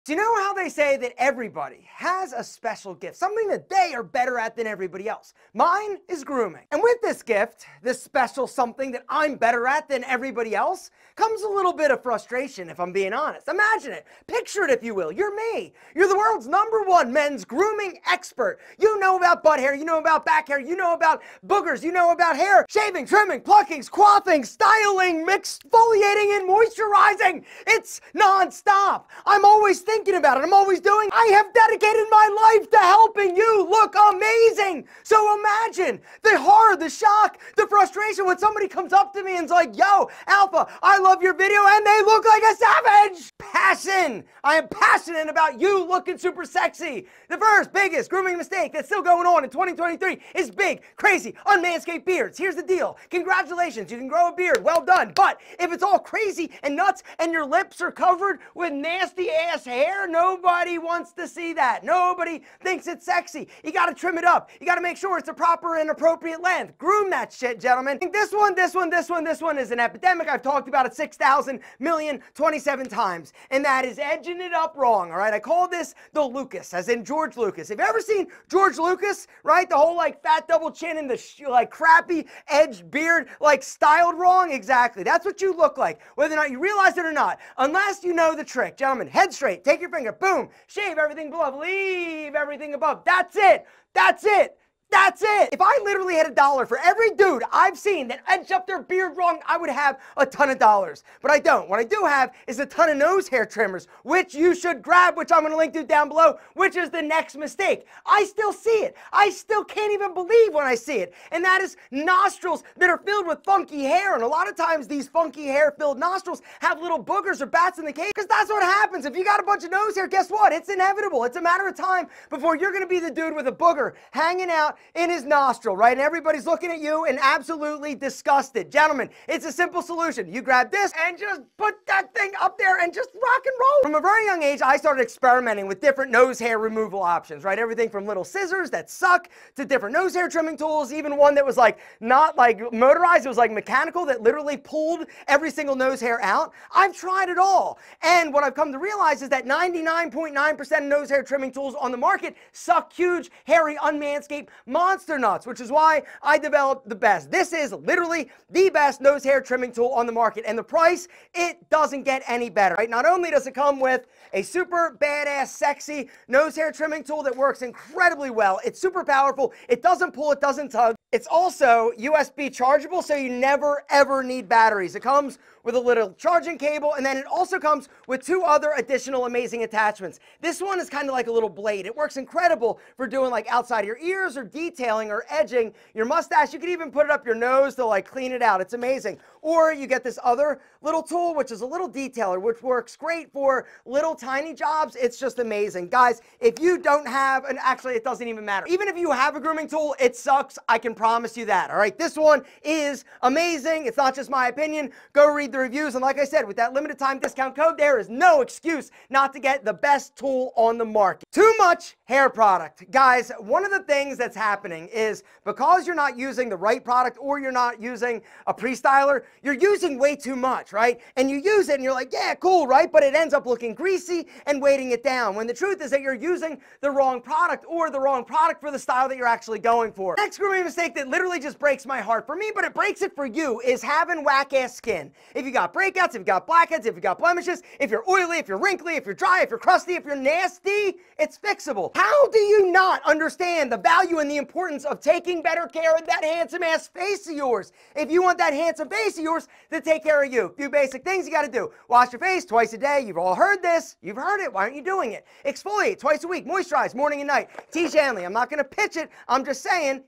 Do you know how they say that everybody has a special gift, something that they are better at than everybody else? Mine is grooming. And with this gift, this special something that I'm better at than everybody else, comes a little bit of frustration, if I'm being honest. Imagine it. Picture it, if you will. You're me. You're the world's #1 men's grooming expert. You know about butt hair, you know about back hair, you know about boogers, you know about hair, shaving, trimming, plucking, quaffing, styling, exfoliating, and moisturizing. It's non-stop. I'm always thinking about it. I'm always doing. I have dedicated my life to helping you look amazing. So imagine the horror, the shock, the frustration when somebody comes up to me and's like, yo, Alpha, I love your video, and they look like a savage. Passion. I am passionate about you looking super sexy. The first biggest grooming mistake that's still going on in 2023 is big, crazy, unmanscaped beards. Here's the deal. Congratulations, you can grow a beard. Well done. But if it's all crazy and nuts and your lips are covered with nasty ass hair, nobody wants to see that. Nobody thinks it's sexy. You got to trim it up. You got to make sure it's a proper and appropriate length. Groom that shit, gentlemen. This one is an epidemic. I've talked about it 6,000,027 times, and that is edging it up wrong, all right? I call this the Lucas, as in George Lucas. Have you ever seen George Lucas, right? The whole like fat double chin and the like crappy edged beard, like styled wrong? Exactly. That's what you look like, whether or not you realize it or not, unless you know the trick. Gentlemen, head straight, take your finger, boom, shave everything below, leave everything above. That's it. That's it. That's it. If I literally had $1 for every dude I've seen that edged up their beard wrong, I would have a ton of dollars. But I don't. What I do have is a ton of nose hair trimmers, which you should grab, which I'm going to link to down below, which is the next mistake. I still see it. I still can't even believe when I see it. And that is nostrils that are filled with funky hair. And a lot of times these funky hair-filled nostrils have little boogers or bats in the cage, because that's what happens. If you got a bunch of nose hair, guess what? It's inevitable. It's a matter of time before you're going to be the dude with a booger hanging out in his nostril, right? And everybody's looking at you and absolutely disgusted. Gentlemen, it's a simple solution. You grab this and just put that thing up there and just rock and roll. From a very young age, I started experimenting with different nose hair removal options, right? Everything from little scissors that suck to different nose hair trimming tools, even one that was like not like motorized, it was like mechanical that literally pulled every single nose hair out. I've tried it all. And what I've come to realize is that 99.9% of nose hair trimming tools on the market suck huge, hairy, unmanscaped monster nuts, which is why I developed the best. This is literally the best nose hair trimming tool on the market, and the price, it doesn't get any better, right? Not only does it come with a super badass, sexy nose hair trimming tool that works incredibly well, it's super powerful, it doesn't pull, it doesn't tug, it's also USB chargeable, so you never ever need batteries. It comes with a little charging cable, and then it also comes with 2 other additional amazing attachments. This one is kind of like a little blade. It works incredible for doing like outside your ears or detailing or edging your mustache. You could even put it up your nose to like clean it out. It's amazing. Or you get this other little tool, which is a little detailer, which works great for little tiny jobs. It's just amazing. Guys, if you don't have, and actually it doesn't even matter. Even if you have a grooming tool, it sucks. I can promise you that, all right? This one is amazing. It's not just my opinion. Go read the reviews, and like I said, with that limited time discount code, there is no excuse not to get the best tool on the market. Too much hair product. Guys, one of the things that's happening is because you're not using the right product or you're not using a pre-styler, you're using way too much, right? And you use it and you're like, yeah, cool, right? But it ends up looking greasy and weighting it down, when the truth is that you're using the wrong product or the wrong product for the style that you're actually going for. Next grooming mistake that literally just breaks my heart, for me, but it breaks it for you, is having whack-ass skin. If you got breakouts, if you got blackheads, if you got blemishes, if you're oily, if you're wrinkly, if you're dry, if you're crusty, if you're nasty, it's fixable. How do you not understand the value and the importance of taking better care of that handsome ass face of yours? If you want that handsome face of yours to take care of you, a few basic things you got to do. Wash your face twice a day. You've all heard this. You've heard it. Why aren't you doing it? Exfoliate twice a week. Moisturize morning and night. Tiege Hanley. I'm not going to pitch it. I'm just saying.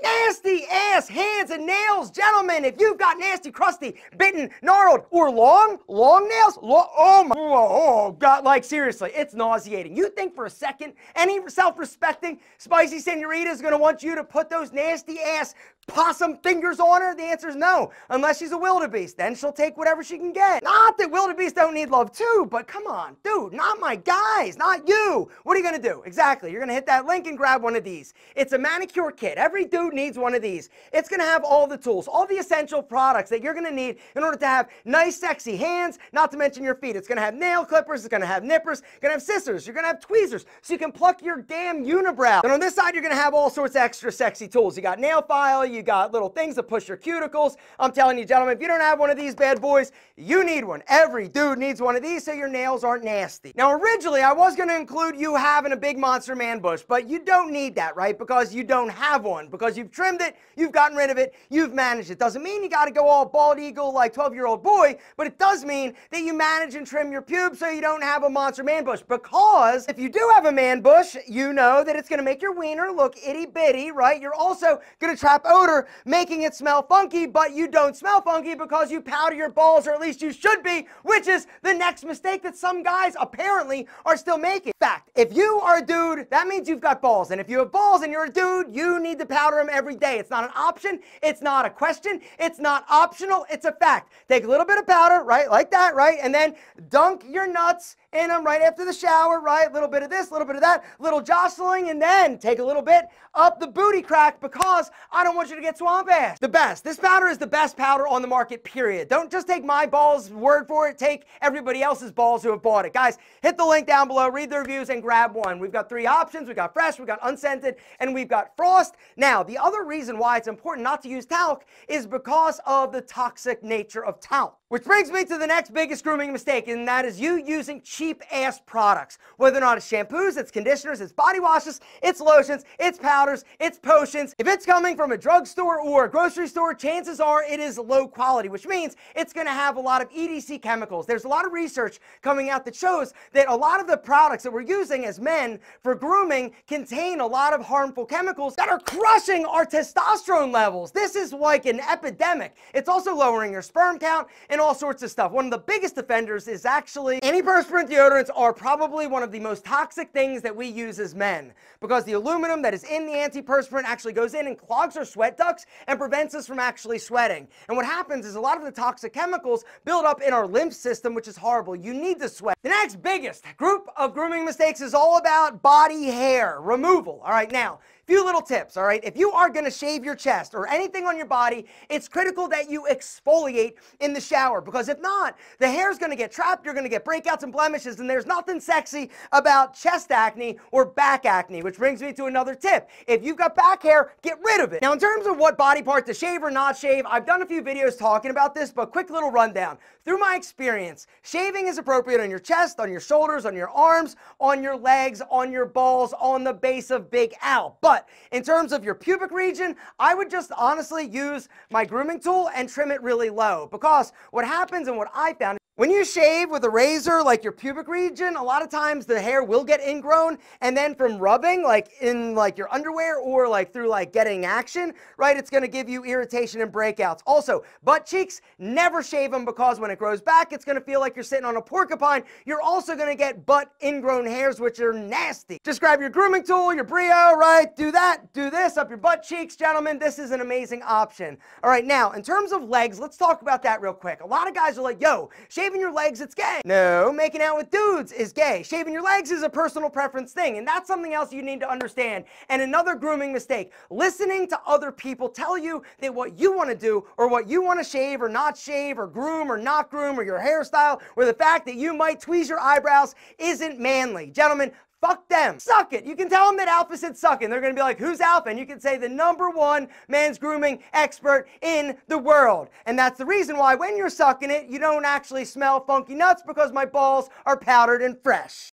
Nasty ass hands and nails, gentlemen. If you've got nasty, crusty, bitten, gnarled, or long nails, oh God, like seriously, it's nauseating. You think for a second any self-respecting spicy senorita is going to want you to put those nasty ass possum fingers on her? The answer is no, unless she's a wildebeest. Then she'll take whatever she can get. Not that wildebeests don't need love too, but come on, dude, not my guys, not you. What are you gonna do? Exactly, you're gonna hit that link and grab one of these. It's a manicure kit. Every dude needs needs one of these. It's going to have all the tools, all the essential products that you're going to need in order to have nice, sexy hands, not to mention your feet. It's going to have nail clippers, it's going to have nippers, it's going to have scissors, you're going to have tweezers, so you can pluck your damn unibrow. And on this side, you're going to have all sorts of extra sexy tools. You got nail file, you got little things to push your cuticles. I'm telling you, gentlemen, if you don't have one of these bad boys, you need one. Every dude needs one of these so your nails aren't nasty. Now, originally, I was going to include you having a big monster man bush, but you don't need that, right? Because you don't have one. Because you've trimmed it, you've gotten rid of it, you've managed it. Doesn't mean you got to go all bald eagle like 12-year-old boy, but it does mean that you manage and trim your pubes so you don't have a monster man bush. Because if you do have a man bush, you know that it's going to make your wiener look itty-bitty, right? You're also going to trap odor, making it smell funky, but you don't smell funky because you powder your balls, or at least you should be, which is the next mistake that some guys apparently are still making. Fact, if you are a dude, that means you've got balls. And if you have balls and you're a dude, you need to powder them every day. It's not an option. It's not a question. It's not optional. It's a fact. Take a little bit of powder, right? Like that, right? And then dunk your nuts in them right after the shower, right? A little bit of this, a little bit of that, little jostling, and then take a little bit up the booty crack because I don't want you to get swamp ass. The best. This powder is the best powder on the market, period. Don't just take my balls' word for it. Take everybody else's balls who have bought it. Guys, hit the link down below, read the reviews, and grab one. We've got 3 options. We've got fresh, we've got unscented, and we've got frost. Now, the other reason why it's important not to use talc is because of the toxic nature of talc. Which brings me to the next biggest grooming mistake, and that is you using cheap-ass products. Whether or not it's shampoos, it's conditioners, it's body washes, it's lotions, it's powders, it's potions. If it's coming from a drugstore or a grocery store, chances are it is low quality, which means it's going to have a lot of EDC chemicals. There's a lot of research coming out that shows that a lot of the products that we're using as men for grooming contain a lot of harmful chemicals that are crushing our testosterone levels. This is like an epidemic. It's also lowering your sperm count and all sorts of stuff. One of the biggest offenders is actually antiperspirant deodorants are probably one of the most toxic things that we use as men because the aluminum that is in the antiperspirant actually goes in and clogs our sweat ducts and prevents us from actually sweating. And what happens is a lot of the toxic chemicals build up in our lymph system, which is horrible. You need to sweat. The next biggest group of grooming mistakes is all about body hair removal. All right, now, few little tips, all right? If you are going to shave your chest or anything on your body, it's critical that you exfoliate in the shower because if not, the hair is going to get trapped, you're going to get breakouts and blemishes, and there's nothing sexy about chest acne or back acne, which brings me to another tip. If you've got back hair, get rid of it. Now, in terms of what body part to shave or not shave, I've done a few videos talking about this, but quick little rundown. Through my experience, shaving is appropriate on your chest, on your shoulders, on your arms, on your legs, on your balls, on the base of Big Al. But in terms of your pubic region, I would just honestly use my grooming tool and trim it really low because what happens and what I found when you shave with a razor, like your pubic region, a lot of times the hair will get ingrown, and then from rubbing, like in like your underwear or like through like getting action, right, it's going to give you irritation and breakouts. Also, butt cheeks, never shave them because when it grows back, it's going to feel like you're sitting on a porcupine. You're also going to get butt ingrown hairs, which are nasty. Just grab your grooming tool, your Brio, right, do that, do this up your butt cheeks, gentlemen. This is an amazing option. All right, now, in terms of legs, let's talk about that real quick. A lot of guys are like, yo, shaving your legs, it's gay. No, making out with dudes is gay. Shaving your legs is a personal preference thing, and that's something else you need to understand. And another grooming mistake, listening to other people tell you that what you want to do or what you want to shave or not shave or groom or not groom or your hairstyle or the fact that you might tweeze your eyebrows isn't manly. Gentlemen, fuck them. Suck it. You can tell them that Alpha said suck it. And they're going to be like, who's Alpha? And you can say the #1 men's grooming expert in the world. And that's the reason why when you're sucking it, you don't actually smell funky nuts because my balls are powdered and fresh.